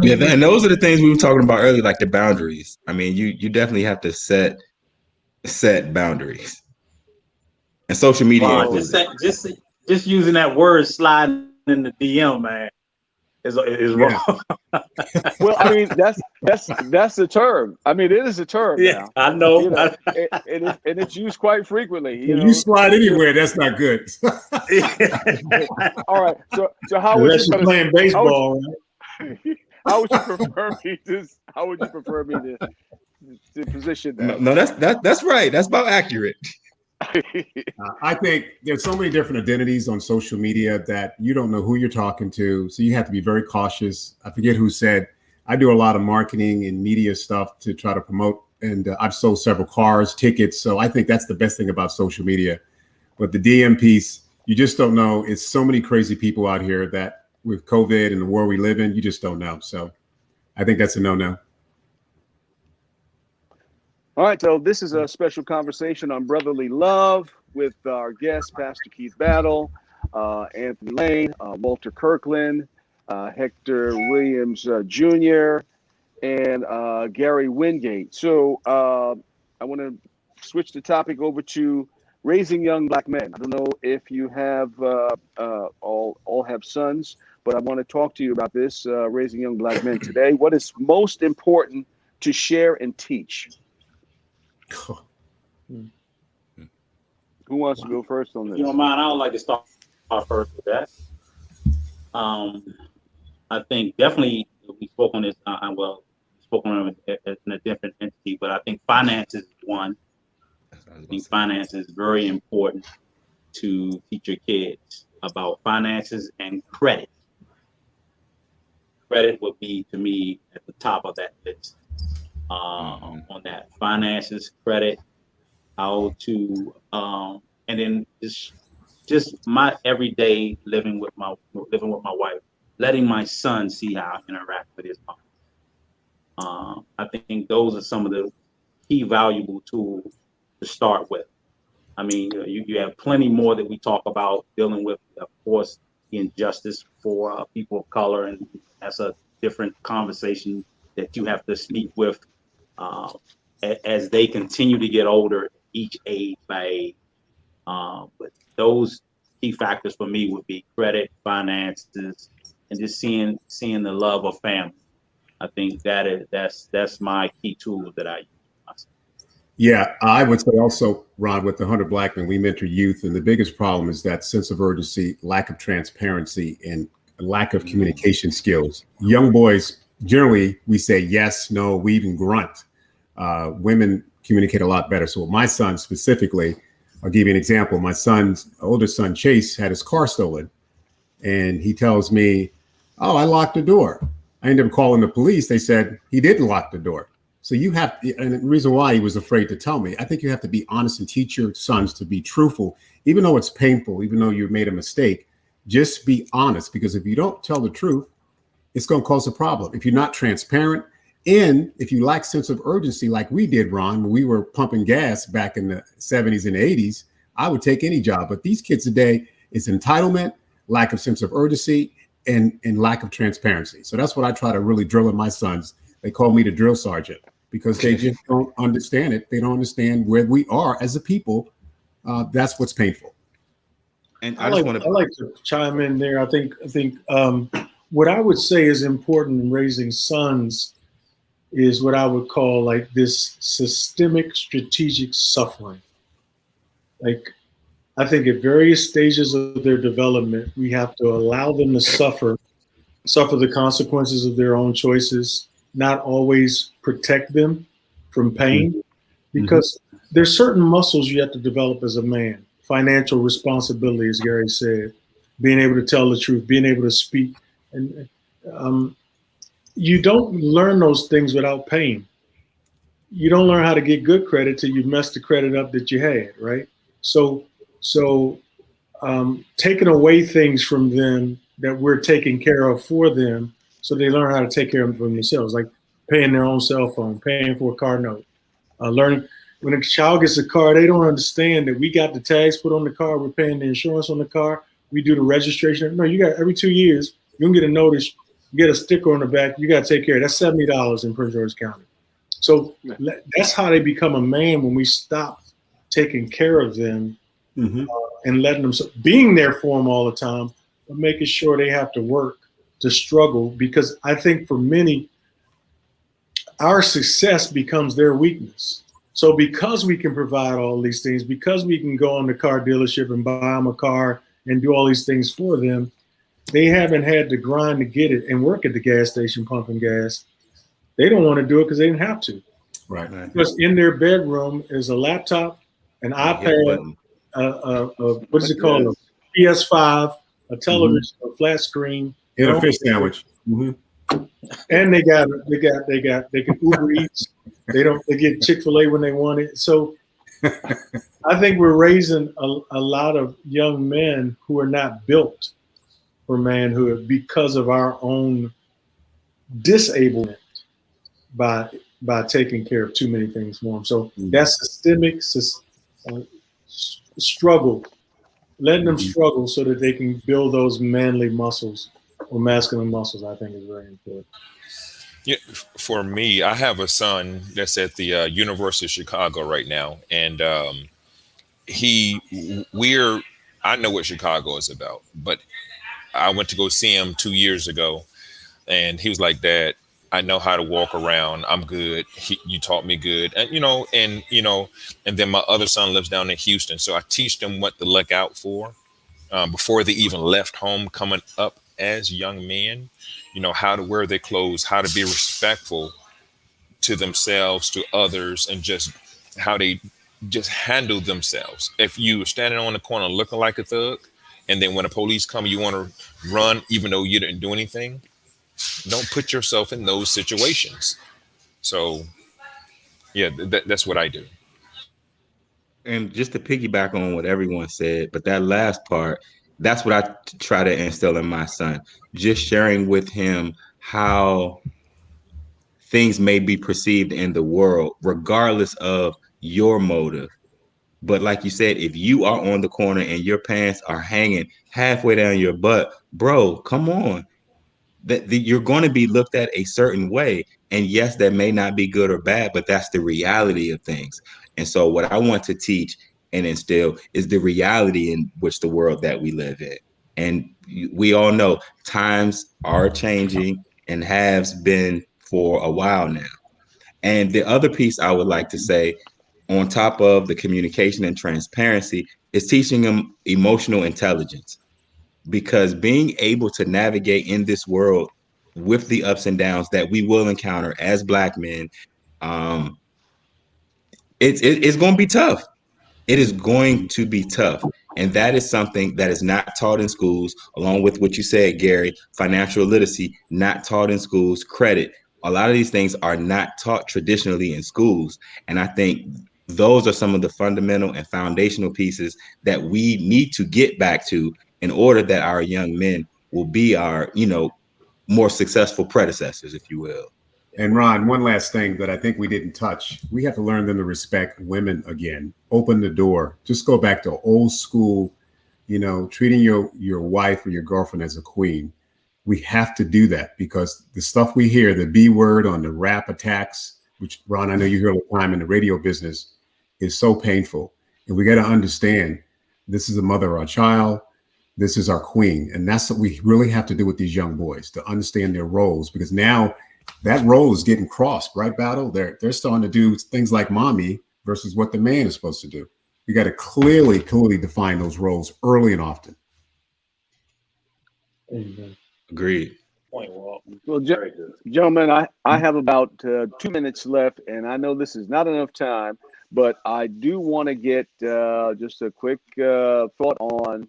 Yeah, and those are the things we were talking about earlier, like the boundaries. You definitely have to set boundaries. And social media. Just using that word sliding in the DM, man, is wrong. Well, that's a term. It is a term. Yeah, now. I know. And it's used quite frequently. You slide anywhere, that's not good. All right. So how would you playing baseball? How would you prefer me to? How would you prefer me to position that? No, that's right. That's about accurate. I think there's so many different identities on social media that you don't know who you're talking to. So you have to be very cautious. I forget who said, I do a lot of marketing and media stuff to try to promote. And I've sold several cars, tickets. So I think that's the best thing about social media. But the DM piece, you just don't know. It's so many crazy people out here that with COVID and the world we live in, you just don't know. So I think that's a no-no. All right, so this is a special conversation on brotherly love with our guest, Pastor Keith Battle, Anthony Lane, Walter Kirkland, Hector Williams Jr., and Gary Wingate. So I want to switch the topic over to raising young black men. I don't know if you have all have sons, but I want to talk to you about this, raising young black men today. What is most important to share and teach? Who wants to go first on this? If you don't mind, I would like to start first with that. I think definitely we spoke on this, spoke on it in a different entity, but I think finance is one. I think finance is very important to teach your kids about finances and credit. Credit would be, to me, at the top of that list. On that, finances, credit, how to, and then just my everyday living with my wife, letting my son see how I interact with his mom. I think those are some of the key valuable tools to start with. I mean, you have plenty more that we talk about dealing with, of course, the injustice for people of color, and that's a different conversation that you have to speak with as they continue to get older, each age by age. But those key factors for me would be credit, finances, and just seeing the love of family. I think that's my key tool that I use. Yeah, I would say also, Ron, with the 100 Black Men, we mentor youth, and the biggest problem is that sense of urgency, lack of transparency, and lack of communication skills. Young boys, generally, we say yes, no, we even grunt. Women communicate a lot better. So with my son specifically, I'll give you an example. My older son, Chase, had his car stolen, and he tells me, "Oh, I locked the door." I ended up calling the police. They said he didn't lock the door. So you have, and the reason why he was afraid to tell me, I think you have to be honest and teach your sons to be truthful, even though it's painful, even though you made a mistake. Just be honest, because if you don't tell the truth, it's going to cause a problem. If you're not transparent, and if you lack sense of urgency, like we did, Ron, when we were pumping gas back in the 70s and 80s, I would take any job. But these kids today, it's entitlement, lack of sense of urgency, and lack of transparency. So that's what I try to really drill in my sons. They call me the drill sergeant, because they just don't understand it. They don't understand where we are as a people. That's what's painful. And I like to chime in there. I think what I would say is important in raising sons is what I would call like this systemic strategic suffering. Like, I think at various stages of their development, we have to allow them to suffer the consequences of their own choices, not always protect them from pain, because there's certain muscles you have to develop as a man. Financial responsibility, as Gary said, being able to tell the truth, being able to speak. And you don't learn those things without pain. You don't learn how to get good credit till you mess the credit up that you had, right? So taking away things from them that we're taking care of for them, so they learn how to take care of themselves, like paying their own cell phone, paying for a car note, learning. When a child gets a car, they don't understand that we got the tags put on the car, we're paying the insurance on the car, we do the registration. No, you got every 2 years, you can get a notice, you get a sticker on the back, you got to take care of it. That's $70 in Prince George County. So that's how they become a man, when we stop taking care of them and letting them, being there for them all the time, but making sure they have to work to struggle, because I think for many, our success becomes their weakness. So because we can provide all these things, because we can go on the car dealership and buy them a car and do all these things for them, they haven't had to grind to get it and work at the gas station pumping gas. They don't want to do it because they didn't have to. Right. Because in their bedroom is a laptop, an iPad, what is it called? A PS5, a television, a flat screen, and a fish sandwich. And they can Uber Eats. They get Chick-fil-A when they want it. So I think we're raising a lot of young men who are not built for manhood because of our own disablement by taking care of too many things for them. So that's systemic struggle, letting them struggle so that they can build those manly muscles or masculine muscles, I think is very important. Yeah, for me, I have a son that's at the University of Chicago right now, and he we're I know what Chicago is about, but I went to go see him 2 years ago, and he was like, "Dad, I know how to walk around. I'm good. You taught me good." And and then my other son lives down in Houston, so I teach them what to look out for before they even left home, coming up as young men. How to wear their clothes, how to be respectful to themselves, to others, and just how they just handle themselves. If you are standing on the corner looking like a thug, and then when the police come, you want to run even though you didn't do anything, don't put yourself in those situations. So yeah, that's what I do. And just to piggyback on what everyone said, but that last part, that's what I try to instill in my son. Just sharing with him how things may be perceived in the world, regardless of your motive. But like you said, if you are on the corner and your pants are hanging halfway down your butt, bro, come on. You're going to be looked at a certain way. And yes, that may not be good or bad, but that's the reality of things. And so what I want to teach and instill is the reality in which the world that we live in. And we all know times are changing and has been for a while now. And the other piece I would like to say, on top of the communication and transparency, is teaching them emotional intelligence, because being able to navigate in this world with the ups and downs that we will encounter as Black men, um, it's going to be tough. It is going to be tough. And that is something that is not taught in schools, along with what you said, Gary, financial literacy, not taught in schools, credit. A lot of these things are not taught traditionally in schools. And I think those are some of the fundamental and foundational pieces that we need to get back to in order that our young men will be our, more successful predecessors, if you will. And Ron, one last thing that I think we didn't touch. We have to learn them to respect women again. Open the door. Just go back to old school, treating your wife or your girlfriend as a queen. We have to do that, because the stuff we hear, the B word on the rap attacks, which, Ron, I know you hear all the time in the radio business, is so painful. And we got to understand, this is the mother of our child. This is our queen. And that's what we really have to do with these young boys, to understand their roles, because now that role is getting crossed, right, Battle? They're starting to do things like mommy versus what the man is supposed to do. We got to clearly define those roles early and often. Agreed. Well, gentlemen, I have about 2 minutes left, and I know this is not enough time, but I do want to get just a quick thought on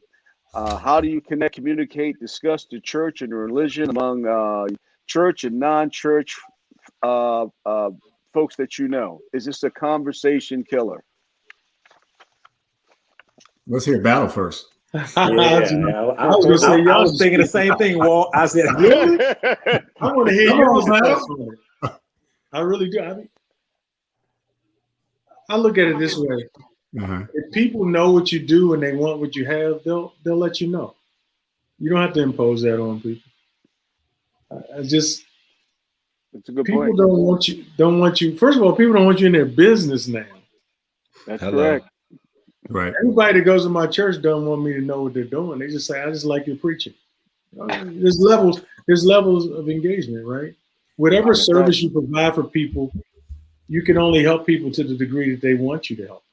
how do you connect, communicate, discuss the church and religion among church and non-church folks that you know? Is this a conversation killer? Let's hear Battle first. Yeah, I was thinking the same thing, Walt. I said, really? I want to hear yours, Battle. I really do. I look at it this way. If people know what you do and they want what you have, they'll let you know. You don't have to impose that on people. It's a good people point. Don't want you. First of all, people don't want you in their business now. That's correct. Right. Everybody that goes to my church don't want me to know what they're doing. They just say, I just like your preaching. There's levels of engagement, right? Whatever service you provide for people, you can only help people to the degree that they want you to help.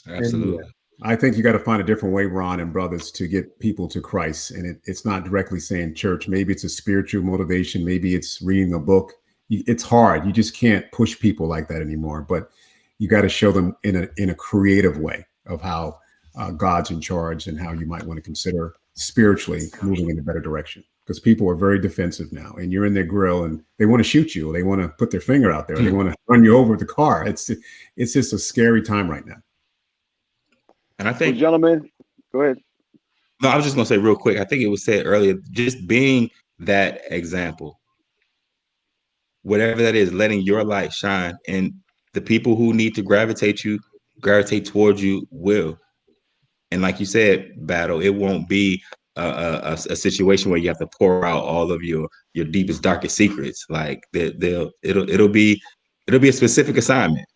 Absolutely. And, I think you got to find a different way, Ron and brothers, to get people to Christ. And it's not directly saying church. Maybe it's a spiritual motivation. Maybe it's reading a book. It's hard. You just can't push people like that anymore. But you got to show them in a creative way of how God's in charge and how you might want to consider spiritually moving in a better direction. Because people are very defensive now, and you're in their grill and they want to shoot you, or they want to put their finger out there, or they want to run you over with the car. It's just a scary time right now. And I think, well, gentlemen, go ahead. No, I was just going to say real quick. I think it was said earlier, just being that example, whatever that is, letting your light shine, and the people who need to gravitate towards you will. And like you said, Battle, it won't be a situation where you have to pour out all of your deepest, darkest secrets. Like it'll be a specific assignment.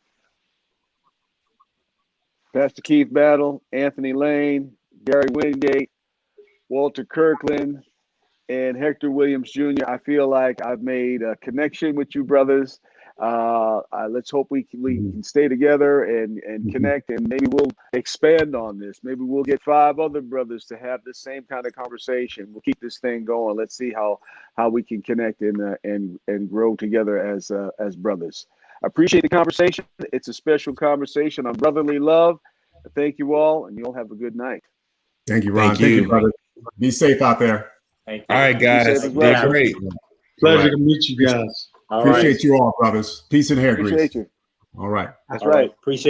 Pastor Keith Battle, Anthony Lane, Gary Wingate, Walter Kirkland, and Hector Williams Jr. I feel like I've made a connection with you brothers. Let's hope we can stay together and connect, and maybe we'll expand on this. Maybe we'll get 5 other brothers to have the same kind of conversation. We'll keep this thing going. Let's see how we can connect and grow together as brothers. I appreciate the conversation. It's a special conversation on brotherly love. Thank you all, and you'll have a good night. Thank you, Ron. Thank you, brother. Be safe out there. Thank you. All right, guys. Be safe as well. Did great. Pleasure to meet you guys. All Appreciate right. you all, brothers. Peace and hair grease. Appreciate you. All right. That's right. Appreciate